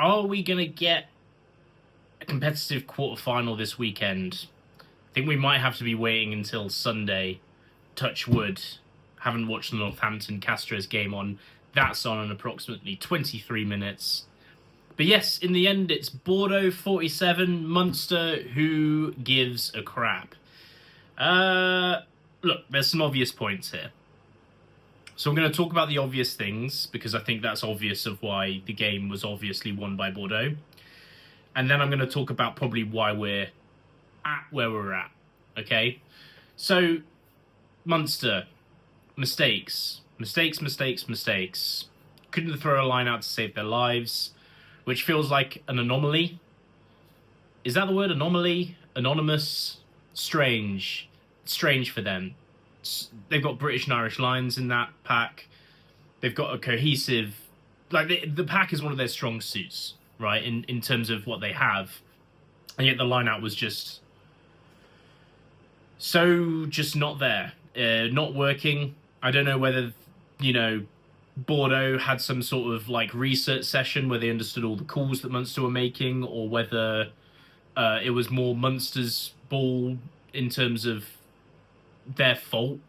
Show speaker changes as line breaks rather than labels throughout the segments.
are we going to get a competitive quarter-final this weekend? I think we might have to be waiting until Sunday. Touch wood. Haven't watched the Northampton-Castres game on. That's on in approximately 23 minutes. But yes, in the end, it's Bordeaux 47, Munster, who gives a crap? Look, there's some obvious points here. So I'm going to talk about the obvious things, because I think that's obvious of why the game was obviously won by Bordeaux. And then I'm going to talk about probably why we're at where we're at. Okay? So, Munster. Mistakes. Couldn't throw a line out to save their lives, which feels like an anomaly. Is that the word? Anomaly? Anonymous? Strange. Strange for them. They've got British and Irish lines in that pack. They've got a cohesive... Like, the pack is one of their strong suits, right, in terms of what they have. And yet the line-out was just... So, just not there. Not working. I don't know whether, Bordeaux had some sort of, research session where they understood all the calls that Munster were making, or whether it was more Munster's ball in terms of their fault,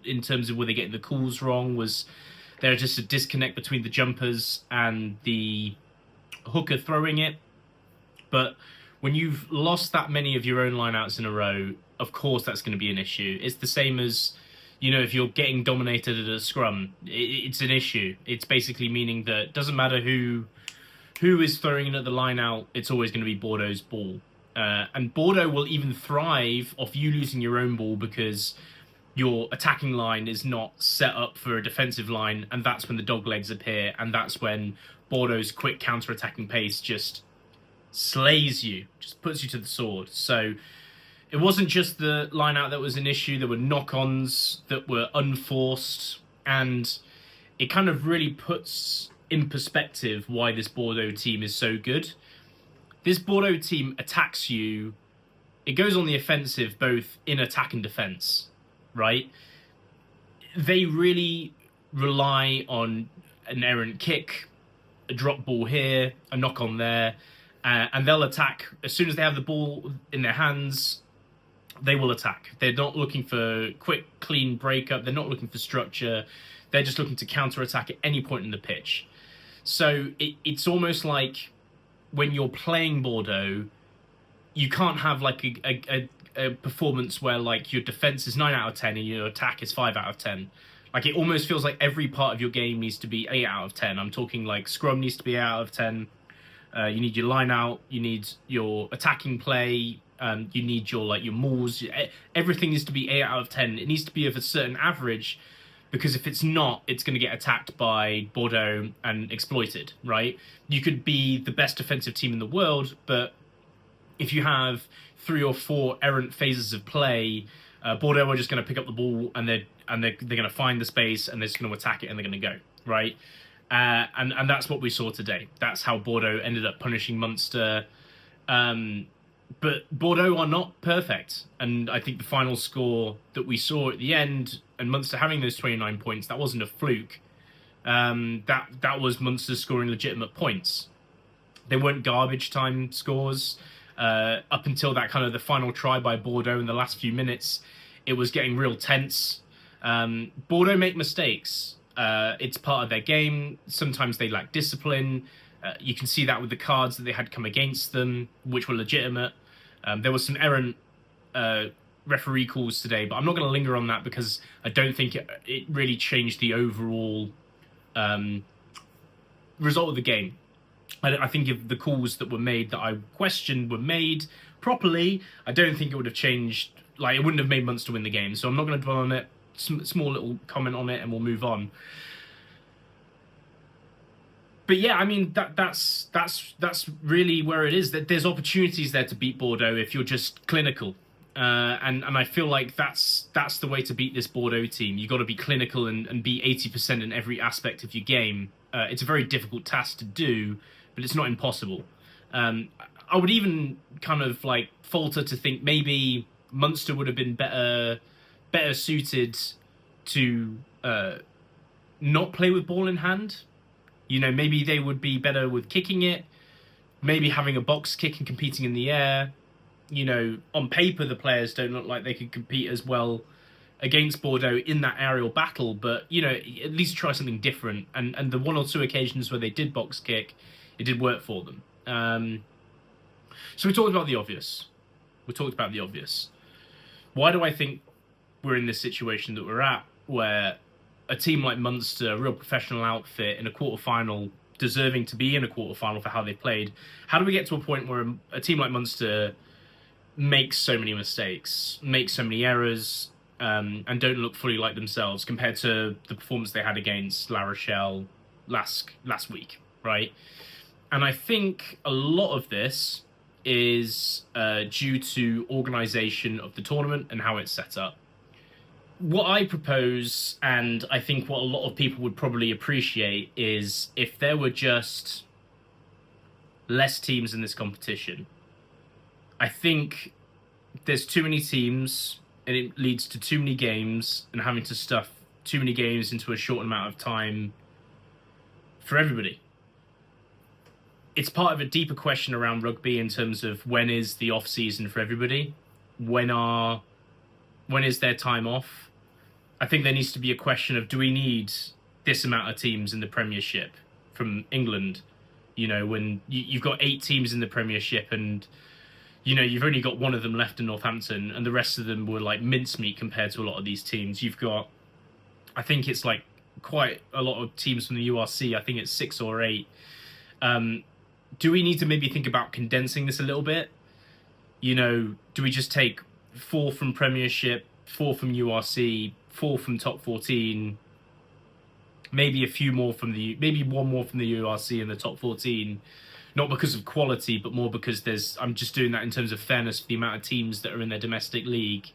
in terms of were they getting the calls wrong? Was there just a disconnect between the jumpers and the hooker throwing it? But when you've lost that many of your own lineouts in a row, of course that's going to be an issue. It's the same as, if you're getting dominated at a scrum, it's an issue. It's basically meaning that it doesn't matter who is throwing it at the lineout, it's always going to be Bordeaux's ball. And Bordeaux will even thrive off you losing your own ball because your attacking line is not set up for a defensive line, and that's when the dog legs appear, and that's when Bordeaux's quick counter-attacking pace just slays you, just puts you to the sword. So it wasn't just the line-out that was an issue, there were knock-ons that were unforced, and it kind of really puts in perspective why this Bordeaux team is so good. This Bordeaux team attacks you. It goes on the offensive both in attack and defence, right? They really rely on an errant kick, a drop ball here, a knock on there, and they'll attack. As soon as they have the ball in their hands, they will attack. They're not looking for quick, clean breakup. They're not looking for structure. They're just looking to counter-attack at any point in the pitch. So it's almost like when you're playing Bordeaux, you can't have a performance where your defense is 9 out of 10 and your attack is 5 out of 10. It almost feels like every part of your game needs to be 8 out of 10. I'm talking scrum needs to be 8 out of 10. You need your line out. You need your attacking play. You need your mauls. Everything needs to be 8 out of 10. It needs to be of a certain average, because if it's not, it's going to get attacked by Bordeaux and exploited, right? You could be the best defensive team in the world, but if you have 3 or 4 errant phases of play, Bordeaux are just going to pick up the ball and they're going to find the space and they're just going to attack it and they're going to go, right? And that's what we saw today. That's how Bordeaux ended up punishing Munster. But Bordeaux are not perfect. And I think the final score that we saw at the end, and Munster having those 29 points, that wasn't a fluke. That was Munster scoring legitimate points. They weren't garbage time scores. Up until that kind of the final try by Bordeaux in the last few minutes, it was getting real tense. Bordeaux make mistakes. It's part of their game. Sometimes they lack discipline. You can see that with the cards that they had come against them, which were legitimate. There was some errant referee calls today, but I'm not going to linger on that because I don't think it really changed the overall result of the game. I think if the calls that were made that I questioned were made properly, I don't think it would have changed. It wouldn't have made Munster win the game. So I'm not going to dwell on it. Small little comment on it, and we'll move on. But yeah, I mean that's really where it is. That there's opportunities there to beat Bordeaux if you're just clinical, and I feel like that's the way to beat this Bordeaux team. You got to be clinical and be 80% in every aspect of your game. It's a very difficult task to do, but it's not impossible. I would even kind of falter to think maybe Munster would have been better suited to not play with ball in hand. Maybe they would be better with kicking it. maybe having a box kick and competing in the air. On paper, the players don't look like they could compete as well against Bordeaux in that aerial battle, but, at least try something different. And the one or two occasions where they did box kick, it did work for them. So we talked about the obvious. Why do I think we're in this situation that we're at, where a team like Munster, a real professional outfit, in a quarterfinal, deserving to be in a quarterfinal for how they played, how do we get to a point where a team like Munster makes so many mistakes, makes so many errors, and don't look fully like themselves compared to the performance they had against La Rochelle last week, right? And I think a lot of this is due to organisation of the tournament and how it's set up. What I propose, and I think what a lot of people would probably appreciate, is if there were just less teams in this competition. I think there's too many teams, and it leads to too many games, and having to stuff too many games into a short amount of time for everybody. It's part of a deeper question around rugby in terms of when is the off season for everybody? When is their time off? I think there needs to be a question of, do we need this amount of teams in the Premiership from England? When you've got 8 teams in the Premiership, and you've only got one of them left in Northampton, and the rest of them were like mincemeat compared to a lot of these teams. You've got, I think it's like quite a lot of teams from the URC. I think it's 6 or 8. Do we need to maybe think about condensing this a little bit? Do we just take 4 from Premiership, 4 from URC, 4 from top 14, maybe one more from the URC in the top 14, not because of quality, but more because I'm just doing that in terms of fairness for the amount of teams that are in their domestic league.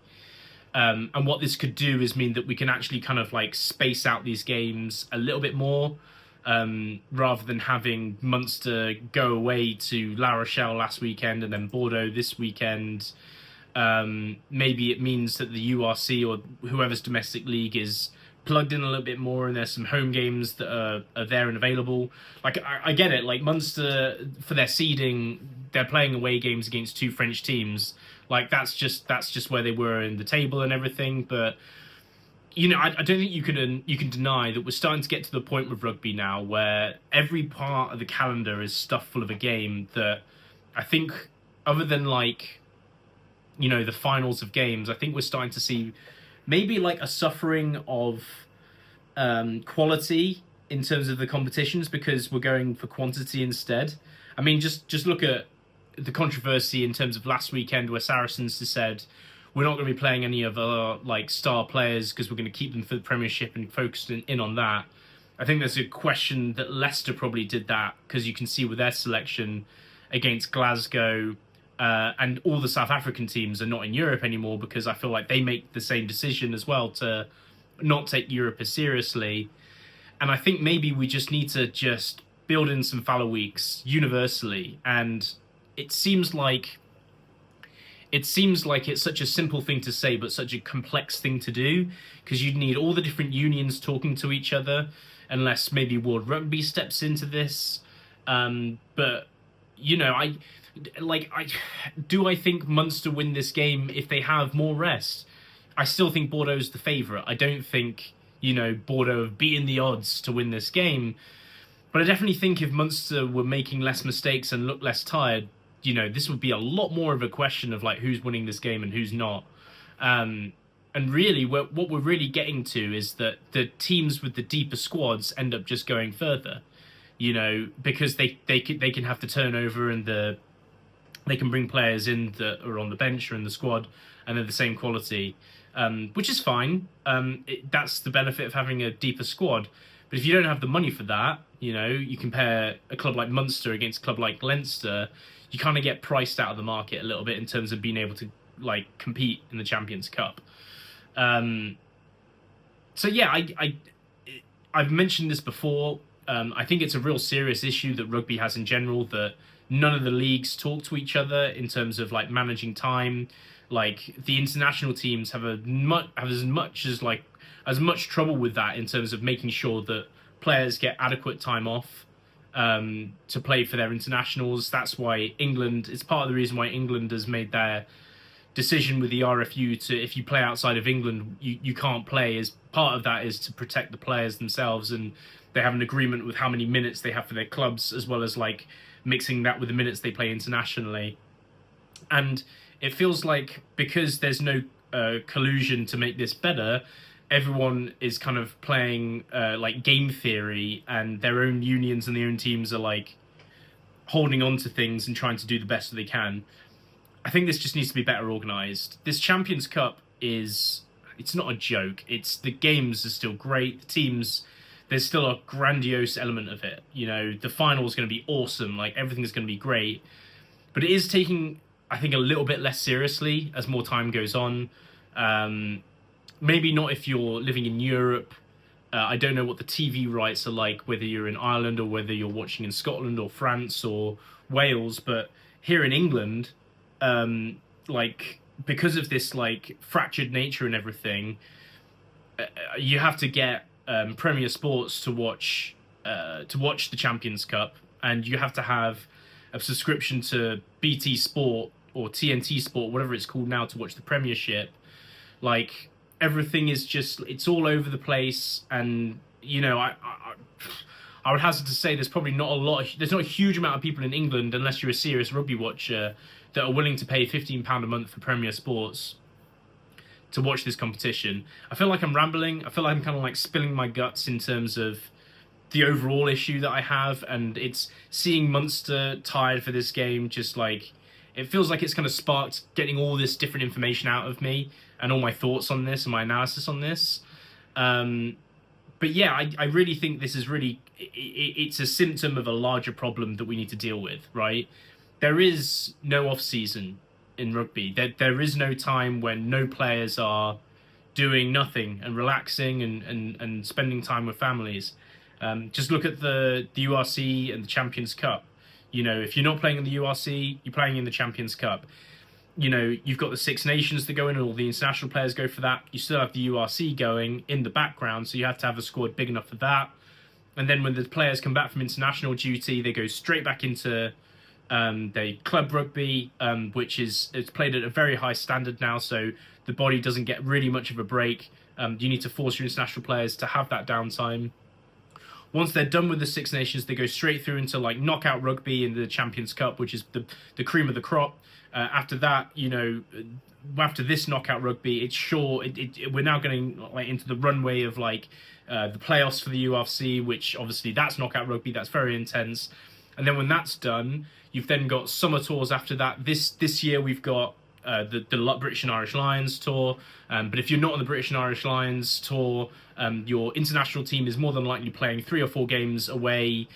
And what this could do is mean that we can actually kind of like space out these games a little bit more, rather than having Munster go away to La Rochelle last weekend and then Bordeaux this weekend. Maybe it means that the URC or whoever's domestic league is plugged in a little bit more, and there's some home games that are there and available. Like, I get it. Like, Munster, for their seeding, they're playing away games against 2 French teams. Like, that's just where they were in the table and everything. But I don't think you can deny that we're starting to get to the point with rugby now where every part of the calendar is stuffed full of a game that I think, other than like, the finals of games, I think we're starting to see maybe like a suffering of quality in terms of the competitions, because we're going for quantity instead. I mean, just look at the controversy in terms of last weekend where Saracens said, we're not going to be playing any of our like star players because we're going to keep them for the Premiership and focus in on that. I think there's a question that Leicester probably did that, because you can see with their selection against Glasgow, and all the South African teams are not in Europe anymore, because I feel like they make the same decision as well to not take Europe as seriously. And I think maybe we just need to just build in some fallow weeks universally. And it seems like it's such a simple thing to say, but such a complex thing to do, because you'd need all the different unions talking to each other, unless maybe World Rugby steps into this. But I think Munster win this game if they have more rest. I still think Bordeaux's the favourite. I don't think, Bordeaux have beaten the odds to win this game. But I definitely think if Munster were making less mistakes and looked less tired, this would be a lot more of a question of like who's winning this game and who's not. And really, what we're really getting to is that the teams with the deeper squads end up just going further. Because they can have the turnover and they can bring players in that are on the bench or in the squad and they're the same quality, which is fine. That's the benefit of having a deeper squad. But if you don't have the money for that, you compare a club like Munster against a club like Leinster, you kind of get priced out of the market a little bit in terms of being able to like compete in the Champions Cup. So yeah, I've mentioned this before. I think it's a real serious issue that rugby has in general, that none of the leagues talk to each other in terms of like managing time. Like, the international teams have as much trouble with that in terms of making sure that players get adequate time off. to play for their internationals. That's why England, it's part of the reason why England has made their decision with the RFU to, if you play outside of England, you can't play. As part of that is to protect the players themselves, and they have an agreement with how many minutes they have for their clubs, as well as like mixing that with the minutes they play internationally. And it feels like because there's no collusion to make this better, everyone is kind of playing like game theory, and their own unions and their own teams are like holding on to things and trying to do the best that they can. I think this just needs to be better organised. This Champions Cup it's not a joke. The games are still great. The teams, there's still a grandiose element of it. You know, the final is going to be awesome. Like, everything's going to be great. But it is taking, I think, a little bit less seriously as more time goes on. Maybe not if you're living in Europe. I don't know what the TV rights are like, whether you're in Ireland or whether you're watching in Scotland or France or Wales. But here in England, like, because of this like fractured nature and everything, you have to get Premier Sports to watch the Champions Cup, and you have to have a subscription to BT Sport or TNT Sport, whatever it's called now, to watch the Premiership. Like, everything is just, it's all over the place. And, you know, I would hazard to say there's probably there's not a huge amount of people in England, unless you're a serious rugby watcher, that are willing to pay £15 a month for Premier Sports to watch this competition. I feel like I'm rambling. I feel like I'm kind of like spilling my guts in terms of the overall issue that I have, and it's seeing Munster tired for this game. Just like, it feels like it's kind of sparked getting all this different information out of me and all my thoughts on this and my analysis on this. But yeah, I really think this is really, it's a symptom of a larger problem that we need to deal with, right? There is no off-season in rugby. There is no time when no players are doing nothing and relaxing and spending time with families. Just look at the URC and the Champions Cup. You know, if you're not playing in the URC, you're playing in the Champions Cup. You know, you've got the Six Nations that go in, and all the international players go for that. You still have the URC going in the background, so you have to have a squad big enough for that. And then when the players come back from international duty, they go straight back into the club rugby, which it's played at a very high standard now, so the body doesn't get really much of a break. You need to force your international players to have that downtime. Once they're done with the Six Nations, they go straight through into like knockout rugby in the Champions Cup, which is the cream of the crop. After that, you know, after this knockout rugby, it's sure we're now getting like into the runway of like the playoffs for the UFC, which obviously that's knockout rugby. That's very intense. And then when that's done, you've then got summer tours after that. This year we've got the British and Irish Lions tour. But if you're not on the British and Irish Lions tour, your international team is more than likely playing 3 or 4 games away,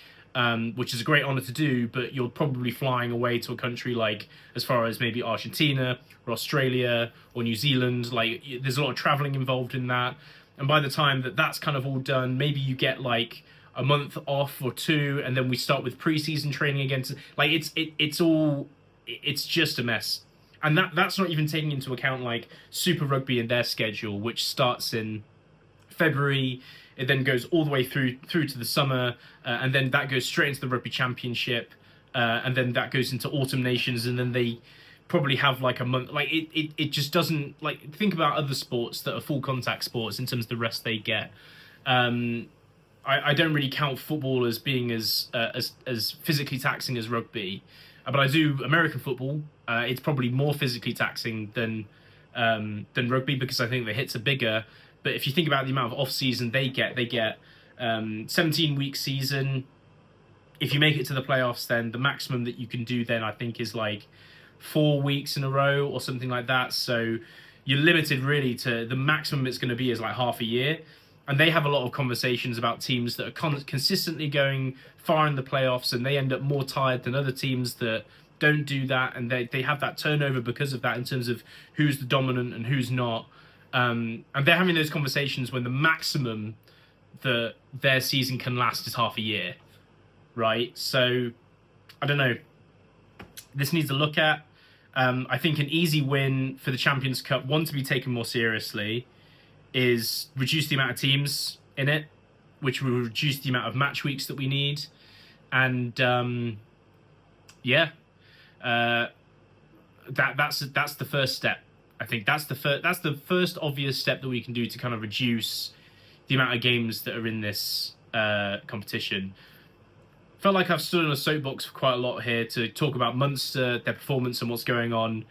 which is a great honour to do, but you're probably flying away to a country like as far as maybe Argentina or Australia or New Zealand. Like, there's a lot of travelling involved in that. And by the time that that's kind of all done, maybe you get like a month off or 2, and then we start with pre-season training again. Like, it's just a mess. And that's not even taking into account like Super Rugby and their schedule, which starts in February. It then goes all the way through to the summer, and then that goes straight into the Rugby Championship, and then that goes into Autumn Nations, and then they probably have like a month. Like, it just doesn't, like, think about other sports that are full contact sports in terms of the rest they get. I don't really count football as being as physically taxing as rugby, but I do American football. It's probably more physically taxing than rugby, because I think the hits are bigger. But if you think about the amount of off-season they get 17-week season. If you make it to the playoffs, then the maximum that you can do then, I think, is like 4 weeks in a row or something like that. So you're limited really to the maximum it's going to be is like half a year. And they have a lot of conversations about teams that are consistently going far in the playoffs, and they end up more tired than other teams that don't do that. And they have that turnover because of that in terms of who's the dominant and who's not. And they're having those conversations when the maximum that their season can last is half a year, right? So, I don't know. This needs a look at. I think an easy win for the Champions Cup, one to be taken more seriously, is reduce the amount of teams in it, which will reduce the amount of match weeks that we need. And yeah, that's the first step. I think that's the first obvious step that we can do to kind of reduce the amount of games that are in this competition. Felt like I've stood on a soapbox for quite a lot here to talk about Munster, their performance and what's going on,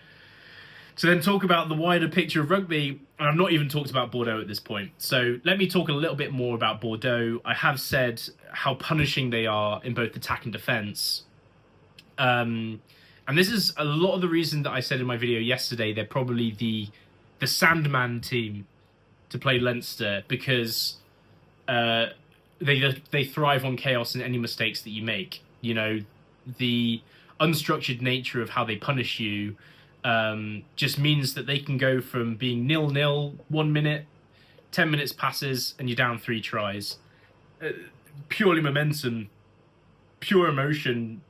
to then talk about the wider picture of rugby, and I've not even talked about Bordeaux at this point. So let me talk a little bit more about Bordeaux. I have said how punishing they are in both attack and defence. And this is a lot of the reason that I said in my video yesterday they're probably the Sandman team to play Leinster, because they thrive on chaos and any mistakes that you make. You know, the unstructured nature of how they punish you just means that they can go from being 0-0 1 minute, 10 minutes passes, and you're down 3 tries. Purely momentum, pure emotion,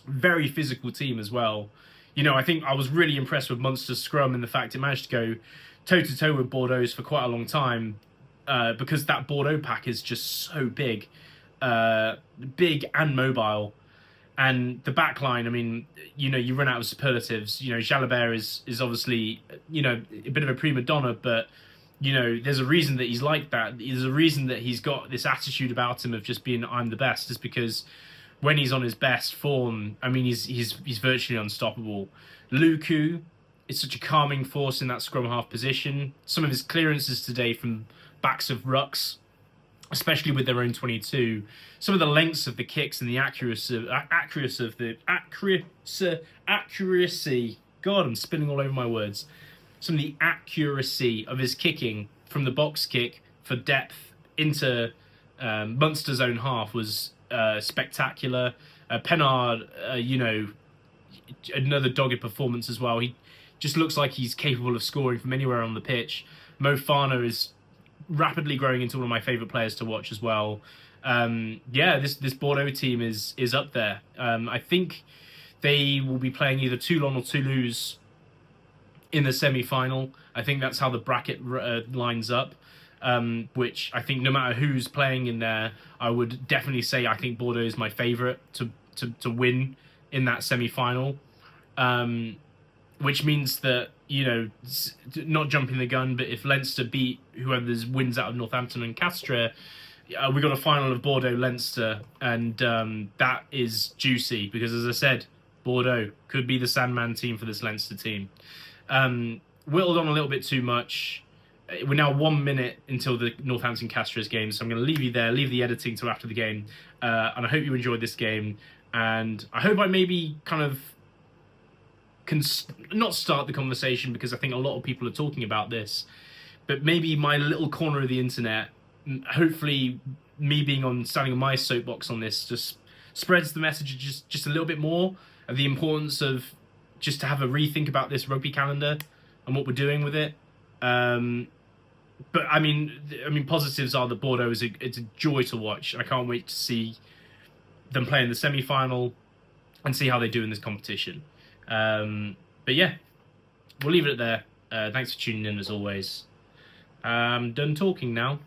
very physical team as well. You know, I think I was really impressed with Munster's scrum and the fact it managed to go toe-to-toe with Bordeaux's for quite a long time, because that Bordeaux pack is just so big. Big and mobile. And the back line, I mean, you know, you run out of superlatives. You know, Jalibert is obviously, you know, a bit of a prima donna, but, you know, there's a reason that he's like that. There's a reason that he's got this attitude about him of just being, I'm the best, is because when he's on his best form, I mean, he's virtually unstoppable. Lucu is such a calming force in that scrum half position. Some of his clearances today from backs of rucks, especially with their own 22, some of the lengths of the kicks and the accuracy. God, I'm spinning all over my words. Some of the accuracy of his kicking from the box kick for depth into Munster's own half was spectacular. Penaud, you know, another dogged performance as well. He just looks like he's capable of scoring from anywhere on the pitch. Moefana is rapidly growing into one of my favourite players to watch as well. Yeah, this Bordeaux team is up there. I think they will be playing either Toulon or Toulouse in the semi-final. I think that's how the bracket lines up, which I think no matter who's playing in there, I would definitely say I think Bordeaux is my favourite to win in that semi-final, which means that, you know, not jumping the gun, but if Leinster beat whoever wins out of Northampton and Castres, we got a final of Bordeaux-Leinster, and that is juicy because, as I said, Bordeaux could be the Sandman team for this Leinster team. Whittled on a little bit too much. We're now 1 minute until the Northampton-Castres game, so I'm going to leave you there, leave the editing till after the game, and I hope you enjoyed this game, and I hope I maybe kind of can not start the conversation, because I think a lot of people are talking about this, but maybe my little corner of the internet, hopefully me being standing on my soapbox on this, just spreads the message just a little bit more of the importance of just to have a rethink about this rugby calendar and what we're doing with it. But I mean, positives are that Bordeaux it's a joy to watch. I can't wait to see them play in the semi-final and see how they do in this competition. But yeah, we'll leave it there. Thanks for tuning in as always. I'm done talking now.